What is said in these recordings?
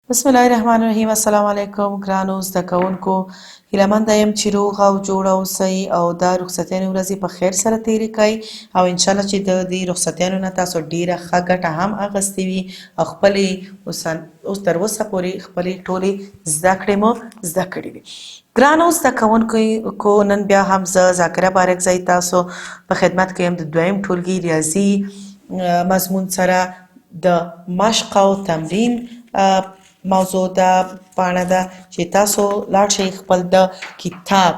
بسم الله الرحمن الرحیم. السلام علیکم ګرانو زده کوونکو. هیله منده یم چې روغ او جوړ اوسئ او دا رخصتیانې ورځې په خیر سره تېرې کړئ او انشاءالله چې د دې رخصتیانو نه تاسو ډېره ښه ګټه هم اخیستې وي او خپلې اوس تر اوسه پورې خپلې ټولې زده کړې مو زده کړې وي. ګرانو زده کوونکو، نن بیا هم زه ذاکره بارکزی تاسو په خدمت کې یم د دویم ټولګي ریاضي مضمون سره د مشق او تمرین موضوع ده، پاڼه ده چې تاسو لاړ شئ خپل د کتاب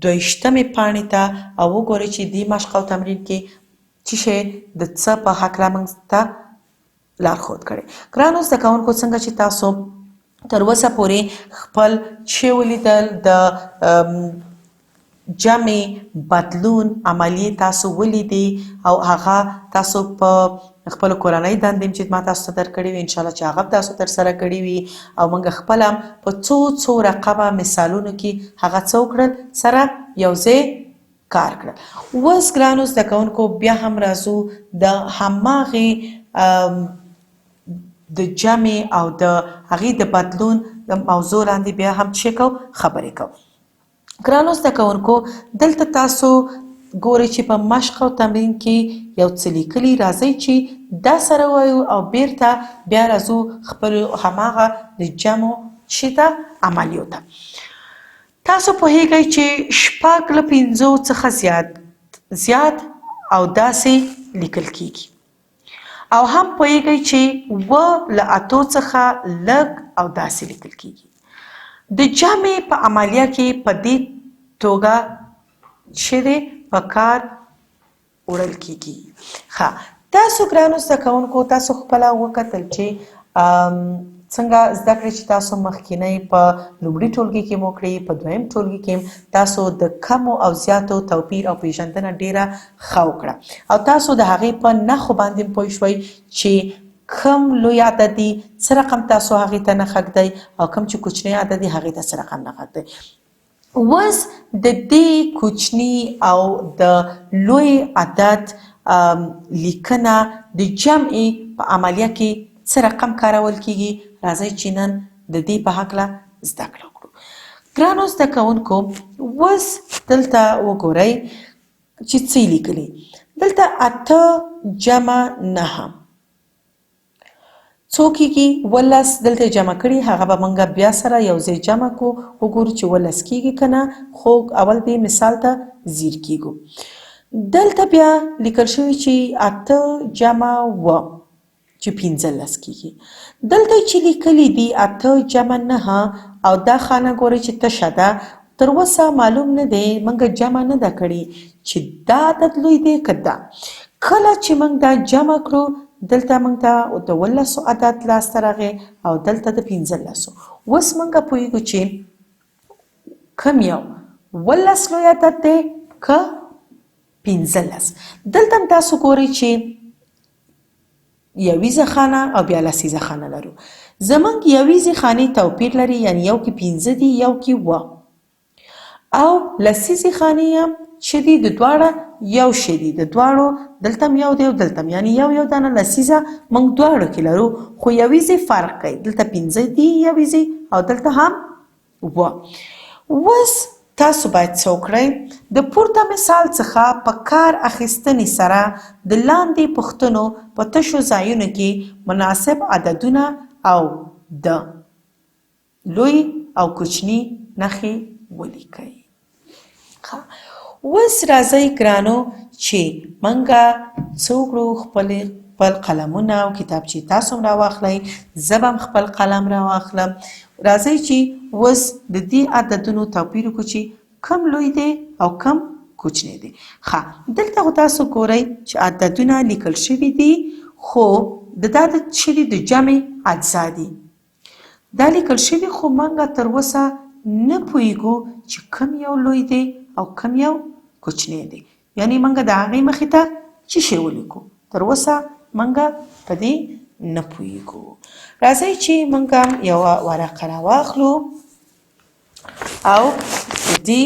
22مې پاڼې ته او وګورئ چې دې مشق او تمرین کې څه شی د څه په هکله موږ ته لارښود کړی. ګرانو زده کوونکو، څنګه چې تاسو تر اوسه پورې خپل چې ولیدل د جمع بدلون عملیې تاسو ولیدې او هغه تاسو په خپل کورنۍ دندې چې ما تاسو ته درکړې وي انشاءالله چې هغه تاسو ترسره کړي وي او موږ خپل هم په څو رقمه مثالونو کې هغه څه وکړل سره یو ځای کار کړل. اوس ګرانو زده کوونکو بیا هم راځو د هماغې د جمع او د هغې د بدلون د موضوع لاندې بیا هم څه کوو خبرې کوو. ګرانو زده کوونکو، دلته تاسو ګورئ چې په مشق او تمرین کې یو څه لیکلي. راځئ چې دا سره وایو او بیرته بیا راځو خپل هماغه د جمع چې ده عملیو ته. تاسو پوهیږئ چې 6 له 5 څخه زیات او داسې لیکل کیږي او هم پوهیږئ چې 7 له 8 څخه لږ او داسې لیکل کیږي. د جمع په عملیه کې په دې توګه چې دی په کار وړل کیږي. ښه، تاسو ګرانو زده کوونکو تاسو خپله وکتل چې څنګه زده کړې چې تاسو مخکینی په لومړي ټولګي کې مو کړې، په دویم ټولګي کې تاسو د کمو او زیاتو توپیر او پیژندنه ډیره ښه وکړه او تاسو د هغې په نښو باندې پوه شوئ چې کم لوی عدد دی څه رقم تاسو هغې ته نښه ږدئ او کم چې کوچنی عدد دی هغې ته څه رقم نښه ږدئ. اوس د دې کوچني او د لوی عدد لیکنه د جمع په عملیه کې څه رقم کارول کیږي. راځئ چې نن د دې په هکله زده کړه وکړو. ګرانو زده کوونکو، اوس دلته وګورئ چې څه یې لیکلي. دلته 8 جمع 9 څو کیږي؟ 18. دلته جمع کړي هغه به موږ بیا سره یو ځای جمع کو وګورو چې 18 کیږي که نه. خو اول دې مثال ته ځیر کیږو. دلته بیا لیکل شوي چې 8 جمع 7 چې 15 کیږي. دلته چې لیکلي دي 8 جمع 9 او دا خانه ګورئ چې تشه ده. تر اوسه معلوم نه دی، موږ جمع نه ده کړې چې دا عدد لوی دی که دا. کله چې موږ دا جمع کړو دلته موږ ته د 18 عدد لاسته راغی او دلته د 15. اوس موږ پوهیږو چې کم یو 18 لوی عدد دی که 15. دلته هم تاسو ګورئ چې یویزه خانه او بیا لسیزه خانه لرو. زموږ یویزې خانې توپیر لري، یعنی یو کې 15 دي یو کې 7 او لسیزې خانې هم چې دي د دواړه یو شی دي، د دواړو دلته هم یو دی او دلته هم، یعنی یو دانه لسیزه موږ دواړو کې لرو خو یویزې فرق کوي. دلته 15 دي یویزې او دلته هم 7. اوس تاسو باید څه وکړئ؟ د پورته مثال څخه په کار اخیستنې سره د لاندې پوښتنو په تشو ځایونو کې مناسب عددونه او د لوی او کوچني نښې ولیکئ. اوس راځئ ګرانو چې موږ څه وکړو؟ خپل قلمونه او کتابچې تاسو هم راواخلئ، زه به هم خپل قلم راواخلم. راځئ چې اوس د دې عددونو توپیر وکړو چې کم لوی دی او کم کوچنی دی. ښه، دلته خو تاسو ګورئ چې عددونه لیکل شوي دي خو دا د څه دي؟ د جمع اجزا دي. دا لیکل شوي خو موږ تر اوسه نه پوهیږو چې کم یو لوی دی او کم یو کوچنی دی، یعنی موږ د هغې مخې ته څه شی ولیکو؟ تر اوسه موږ په دې نه پوهیږو. راځئ چې موږ هم یوه ورقه راواخلو او د دې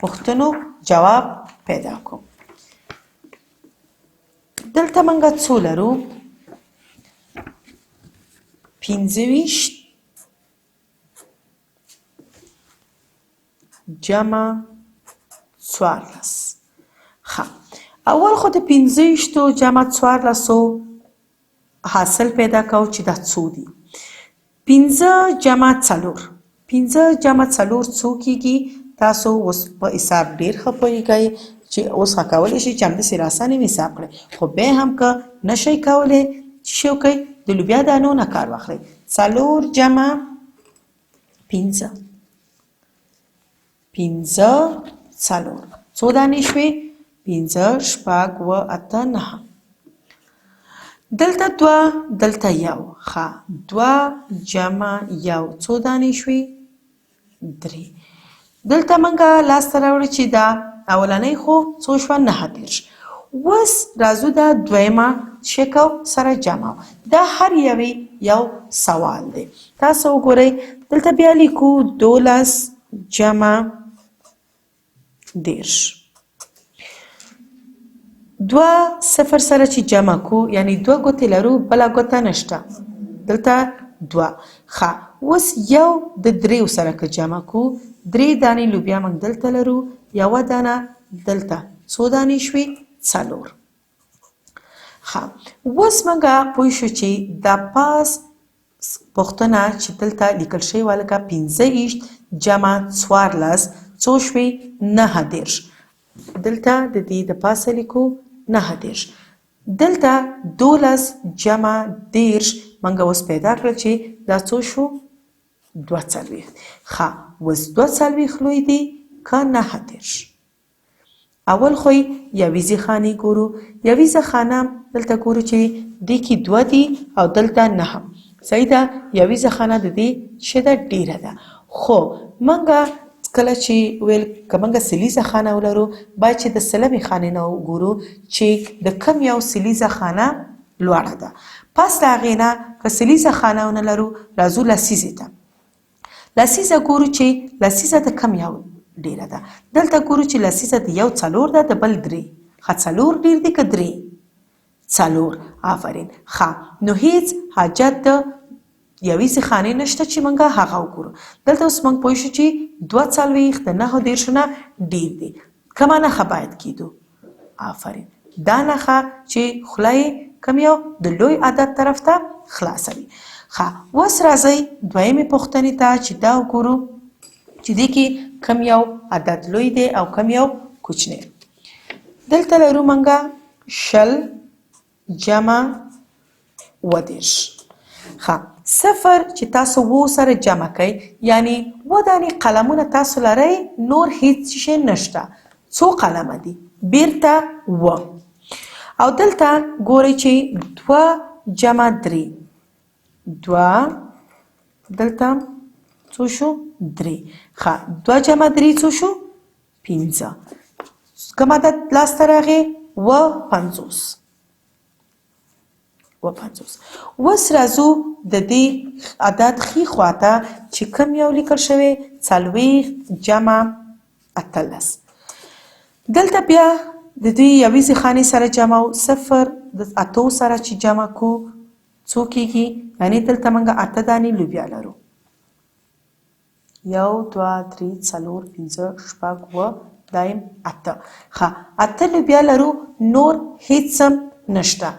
پوښتنو جواب پیدا کړو. دلته موږ څو لرو؟ پنځه جمع څوارلس. ښه اول خو د 15 جمع 14 حاصل پیدا کوو چې دا څو دي. 15 جمع 4 15 جمع 4 څو کیږي؟ تاسو اوس په حساب ډیر ښه پوهیږئ چې اوس کولی شئ چې همداسې راسانه حساب کړئ، خو بیا هم که نشئ کولی څه وکئ؟ د لوبیا دانو نه کار واخلئ. 4 جمع 15 15 4 څو دانې شوې؟ 15 شپږ اووه اته نهه. دلته 2 دلته 1 ښه 2 جمع 1 څو دانې شوې؟ 3. دلته موږ لاسته راوړو چې دا اولنۍ خو څو شوه؟ 29. اوس راځو دا دویمه څه کوو؟ سره جمع. دا هر یوې یو سوال دی. تاسو وګورئ دلته بیا لیکو 12 جمع 10. 2 صفر سره چې جمع کو یعنی 2 ګوتې لرو بله ګوته نشته، دلته 2. ښه اوس یو د 3 سره که جمع کو 3 دانې لوبیا موږ دلته لرو، یوه دانه دلته څو دانې شوې؟ 4. ښه اوس موږ پوه شو چې دا پاس پوښتنه چې دلته لیکل شوې وه لکه 15 جمع 14 څو شوې؟ 29. دلته د دې د پاسه لیکو 29. دلته 12 جمع 10 موږ اوس پیدا کړل چې دا څو شو؟ 42. ښه اوس 42 لوی دی که 29؟ اول خو یویزې خانې ګورو. یویزه خانه دلته ګورو چې دې کې 2 دي او دلته 9. صحیح ده، یویزه خانه د دې څه ده؟ ډیره ده. خو موږ کله چې ویل که موږ سلیزه خانه ولرو باید چې د سلمې خانې نه وګورو چې د کم یو سلیزه خانه لوړه ده. پس د هغې نه که سلیزه خانه ونه لرو راځو لسیزې ته. لسیزه ګورو چې لسیزه د کم یو ډیره ده. دلته ګورو چې لسیزه د یو 4 ده، د بل 3. ښه 4 ډیر دی که 3؟ 4. آفرین. ښه نو هیڅ حاجت د یویزې خانې نشته چې موږ هغه وګورو. دلته اوس موږ پوه شو چې 42 د 9 نه ډیر دی. کومه نښه باید کیدو؟ آفرین دا نښه چې خوله یې کوم یو د لوی عدد طرف ته خلاصوي. ښه اوس راځئ دویمې پوښتنې ته چې دا وګورو چې دې کې کوم یو عدد لوی دی او کوم یو کوچنی. دلته لرو موږ 20 جمع 20. ښه صفر چې تاسو 2 سره جمع کوئ یعنی 2 دانې قلمونه تاسو لرئ، نور هیڅ شی نشته. څو قلمه دي؟ بیرته 2. او دلته ګورئ چې 2 جمع 3 2 دلته څو شو؟ 3. ښه 2 جمع 3 څو شو؟ 15. کوم عدد لاسته راغی؟ 50. اوس راځو د دې عدد ښي خواته چې کوم یو لیکل شوی 40 جمع 18. دلته بیا د دې یویزې خانې سره جمع و. 0 د 8 سره چې جمع کو څو کیږي؟ یعنی دلته موږ 8 دانې لوبیا لرو. 1 2 3 4 5 6 7 8. ښه 8 لوبیا لرو، نور هیڅ هم نشته.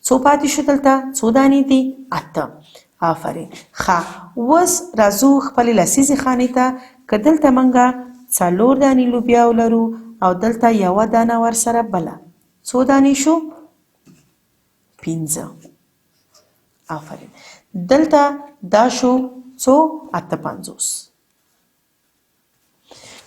څو پاتې شو دلته؟ څو دانې دي؟ 8. آفرین. ښه اوس راځو خپلې لسیزې خانې ته. که دلته موږ 4 دانې لوبیا ولرو او دلته 1 دانه ورسره بله څو دانې شو؟ 15. آفرین. دلته دا شو څو؟ 58.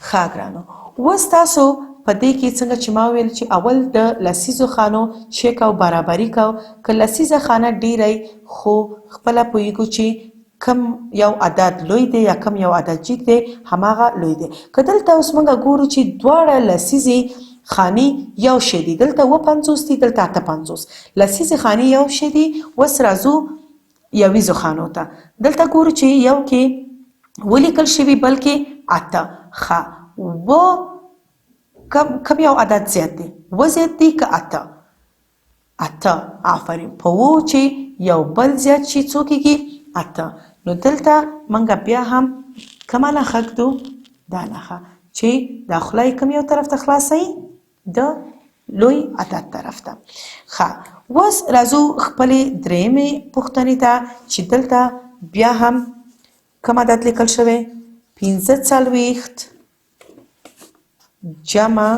ښه ګرانو اوس تاسو په دې کې څنګه چې ما ویل چې اول د لسیزو خانو چیک او برابري کو. که لسیزه خانه ډیری خو خپله پوهیږو چې کم یو عدد لوی دی یا کم یو عدد جیک دی هماغه لوی دی. که دلته اوس موږ ګورو چې دواړه لسیزې خانې یو شی دي، دلته 50 دي دلته 58. لسیزې خانې یو شی دي. اوس راځو یویزو خانو ته. دلته ګورو چې یو کې ولیکل شوي بلکې 8. ښه و کم یو عدد زیات دی؟ 2 زیات دی که 8؟ اته. آفرین. په و چې یو بل زیات شي څو کېږي؟ اته. نو دلته موږ بیا هم کومه نښه ږدو؟ دا نښه چې دا خوله یې کوم یو طرف ته خلاصوي؟ د لوی عدد طرف ته. ښه، اوس راځو خپلې درېیمې پوښتنې ته چې دلته بیا هم کوم عدد لیکل شوی؟ 45 جمع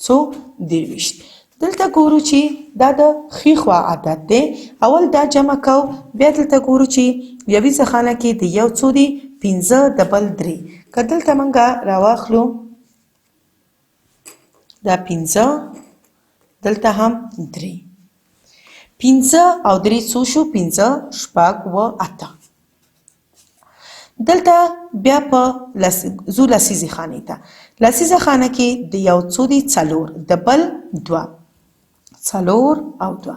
څو؟ 23. دلته ګورو چې دا د ښي خوا عدد دی. اول دا جمع کو، بیا دلته ګورو چې یویزه خانه کې د یو څو دي؟ 15 د بل 3. که دلته موږ راواخلو دا 15 دلته هم 3. 15 او 3 څو شو؟ 15 شپږ و اته. دلته بیا په زو لسیزې خانې ته. لسیزه خانه کې د یو څو دي؟ 4 د بل 2. 4 او 2.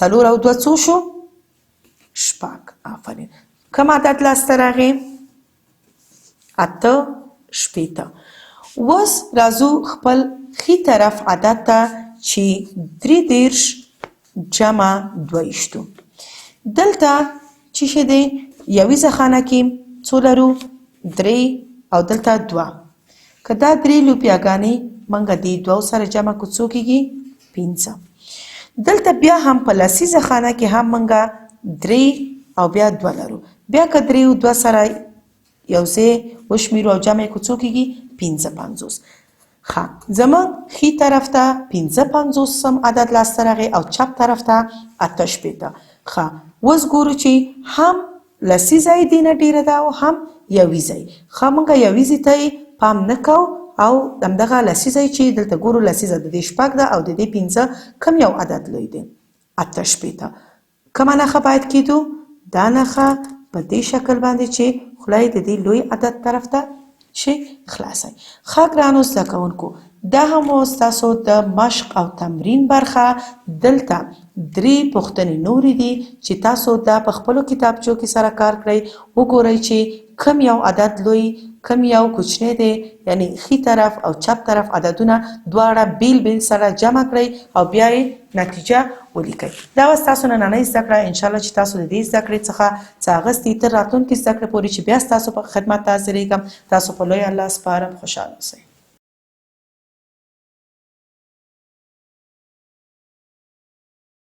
4 او 2 څو شو؟ شپږ. آفرین. کوم عدد لاسته راغی؟ اته شپېته. اوس راځو خپل ښي طرف عدد ته چې 33 جمع 22. دلته چې شه دی یویزه خانه کې څو لرو؟ 3 او دلته 2. که دا 3 لوبیاګانې موږ دې دوو سره جمع کړو څو کېږي؟ 15. دلته بیا هم په لسیزه خانه کې هم موږ 3 او بیا 2 لرو. بیا که 3 او 2 سره یو ځای وشمیرو او جمع یې کړو څو کېږي؟ 55. ښه، زموږ ښي طرف ته 55 عدد لاسته راغی او چپ طرف ته 8 ښه، اوس ګورو چې هم لسیزه یې دې نه ډېره ده او هم یویزه یې. ښه، موږ یویزې ته یې پام نه کوو او همدغه لسیزه یې چې دلته ګورو لسیزه د دې 6 ده او د دې 5 کوم یو عدد لوی دی؟ 8. کومه نښه باید کېدو؟ دا نښه په دې شکل باندې چې خوله یې د دې لوی عدد طرف ته چې خلاصوي. ښه ګرانو زده کوونکو، دا هم اوس تاسو د مشق او تمرین برخه. دلته 3 پوښتنې نورې دي چې تاسو دا په خپلو کتابچو کې سره کار کړئ. وګورئ چې کوم یو عدد لوی کوم یو کوچنی دی، یعنی ښي طرف او چپ طرف عددونه دواړه بیل بیل سره جمع کړئ او بیا یې نتیجه ولیکئ. دا اوس تاسو نننۍ زده کړه انشاءالله چې تاسو د دې زده کړې څخه څه اخیستي تر راتلونکي زده کړې پورې چې بیا ستاسو په خدمت ته حاضرېږم. تاسو په لوی الله سپارم. خوشحاله اوسئ.